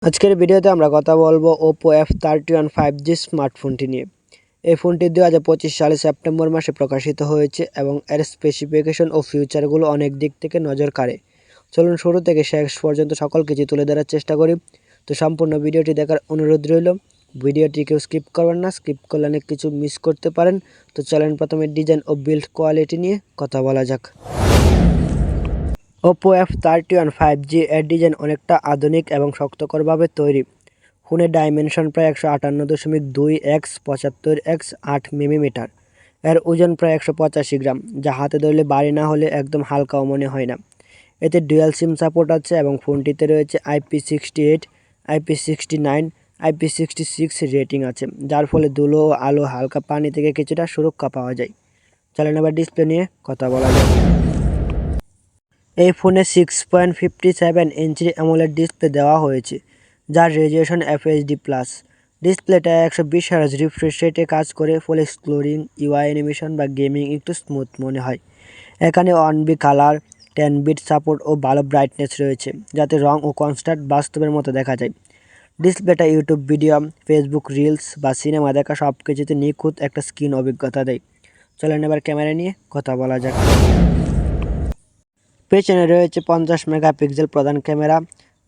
আজকের ভিডিওতে আমরা কথা বলবো Oppo F31 5G স্মার্টফোনটি নিয়ে। এই ফোনটি 2025 সালে সেপ্টেম্বর মাসে প্রকাশিত হয়েছে এবং এর স্পেসিফিকেশন ও ফিচারগুলো অনেক দিক থেকে নজর কাড়ে। চলুন শুরু থেকে শেষ পর্যন্ত সকল কিছু তুলে ধরার চেষ্টা করি। তো সম্পূর্ণ ভিডিওটি দেখার অনুরোধ রইল। ভিডিওটি কেউ স্কিপ করবেন না, স্কিপ করলে অনেক কিছু মিস করতে পারেন। তো চলেন প্রথমে ডিজাইন ও বিল্ড কোয়ালিটি নিয়ে কথা বলা যাক। Oppo F31 5G এর ডিজাইন অনেকটা আধুনিক এবং শক্তকরভাবে তৈরি। ফোনের ডাইমেনশন প্রায় 158.2x75x8 মিলিমিটার। এর ওজন প্রায় 185 গ্রাম, যা হাতে ধরলে ভারী না হলে একদম হালকাও মনে হয় না। এতে ডুয়াল সিম সাপোর্ট আছে এবং ফোনটিতে রয়েছে IP68, IP69, IP66 রেটিং আছে, যার ফলে ধুলো ও আলো হালকা পানি থেকে কিছুটা সুরক্ষা পাওয়া যায়। চলেন এবার ডিসপ্লে নিয়ে কথা বলা যাক। এই ফোনে 6.57 ইঞ্চির অ্যামোলেড ডিসপ্লে দেওয়া হয়েছে, যার রেজুলেশন FHD+। ডিসপ্লেটা 120 হার্জ রিফ্রেশ রেটে কাজ করে, ফলে স্ক্রোলিং, UI অ্যানিমেশন বা গেমিং একটু স্মুথ মনে হয়। এখানে 1B কালার, 10 বিট সাপোর্ট ও ভালো ব্রাইটনেস রয়েছে, যাতে রং ও কনট্রাস্ট বাস্তবের মতো দেখা যায়। ডিসপ্লেটা ইউটিউব ভিডিও, ফেসবুক রিলস বা সিনেমা দেখা সব কিছুতে নিখুঁত একটা স্ক্রিন অভিজ্ঞতা দেয়। চলেন এবার ক্যামেরা নিয়ে কথা বলা যাক। পেছনে রয়েছে 50 মেগাপিক্সেল প্রধান ক্যামেরা,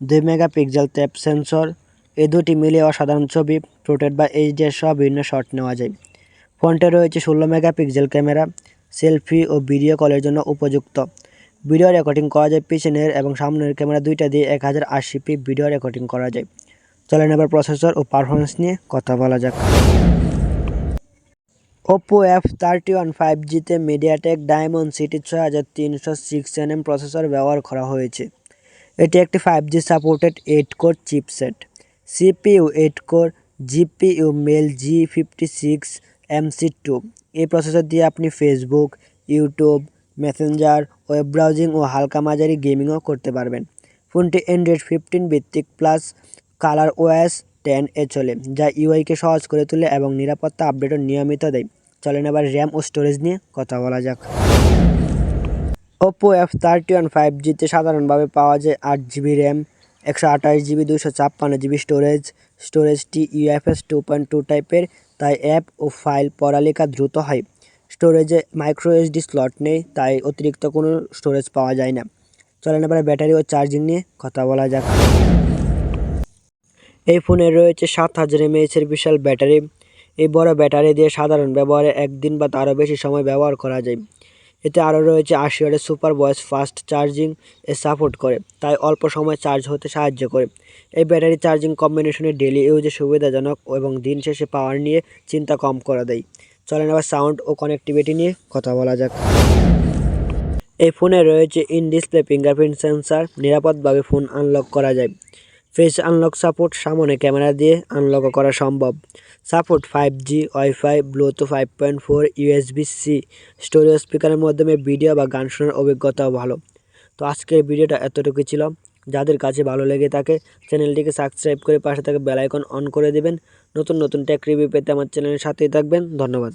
2 মেগাপিক্সেল ট্যাপ সেন্সর। এই দুটি মিলিয়ে অসাধারণ ছবি, পোর্ট্রেট বা HDR সহ বিভিন্ন শট নেওয়া যায়। ফ্রন্টে রয়েছে 16 মেগাপিক্সেল ক্যামেরা, সেলফি ও ভিডিও কলের জন্য উপযুক্ত। ভিডিও রেকর্ডিং করা যায় পিছনের এবং সামনের ক্যামেরা দুইটা দিয়ে 1080p ভিডিও রেকর্ডিং করা যায়। চলেন এবার প্রসেসর ও পারফরমেন্স নিয়ে কথা বলা যাক। Oppo F31 5Gতে MediaTek Dimensity 6306nm প্রসেসর ব্যবহার করা হয়েছে। এটি একটি 5G supported 8 core chipset. CPU 8 core, GPU Mali G56MC2। এই প্রসেসর দিয়ে আপনি Facebook, YouTube, Messenger, web browsing ও হালকা মাঝারি গেমিংও করতে পারবেন। ফোনটি Android 15 ভিত্তিক প্লাস ColorOS 10 এ চলে, যা ইউআইকে সহজ করে তোলে এবং নিরাপত্তা আপডেটও নিয়মিত দেয়। চলেন এবার র্যাম ও স্টোরেজ নিয়ে কথা বলা যাক। Oppo F31 5Gতে সাধারণভাবে পাওয়া যায় 8GB RAM, 128GB 256GB স্টোরেজটি UFS 2.2 টাইপের, তাই অ্যাপ ও ফাইল পড়ালেখা দ্রুত হয়। স্টোরেজে মাইক্রোএসডি স্লট নেই, তাই অতিরিক্ত কোনো স্টোরেজ পাওয়া যায় না। চলেন এবার ব্যাটারি ও চার্জিং নিয়ে কথা বলা যাক। এই ফোনে রয়েছে 7000 mAh বিশাল ব্যাটারি। এই বড় ব্যাটারি দিয়ে সাধারণ ব্যবহারে একদিন বা তারও বেশি সময় ব্যবহার করা যায়। এতে আরও রয়েছে 80 ওয়াটের super voice fast charging support করে, তাই অল্প সময় চার্জ হতে সাহায্য করে। এই ব্যাটারি চার্জিং কম্বিনেশনে ডেইলি ইউজে সুবিধাজনক এবং দিন শেষে পাওয়ার নিয়ে চিন্তা কম করে দেয়। চলেন এবার সাউন্ড ও কানেক্টিভিটি নিয়ে কথা বলা যাক। এই ফোনে রয়েছে ইন ডিসপ্লে ফিঙ্গারপ্রিন্ট সেন্সর, নিরাপদভাবে ফোন আনলক করা যায়। ফেস আনলক সাপোর্ট, সামনে ক্যামেরা দিয়ে আনলকও করা সম্ভব। Support 5G, wifi, Bluetooth 5.4, USB-C, স্টোরিও স্পিকারের মাধ্যমে ভিডিও বা গান শোনার অভিজ্ঞতাও ভালো। তো আজকের ভিডিওটা এতটুকুই ছিল। যাদের কাছে ভালো লেগে থাকে চ্যানেলটিকে সাবস্ক্রাইব করে পাশে থাকা বেল আইকন অন করে দেবেন। নতুন নতুন টেক রিভিউ পেতে আমার চ্যানেলের সাথেই থাকবেন। ধন্যবাদ।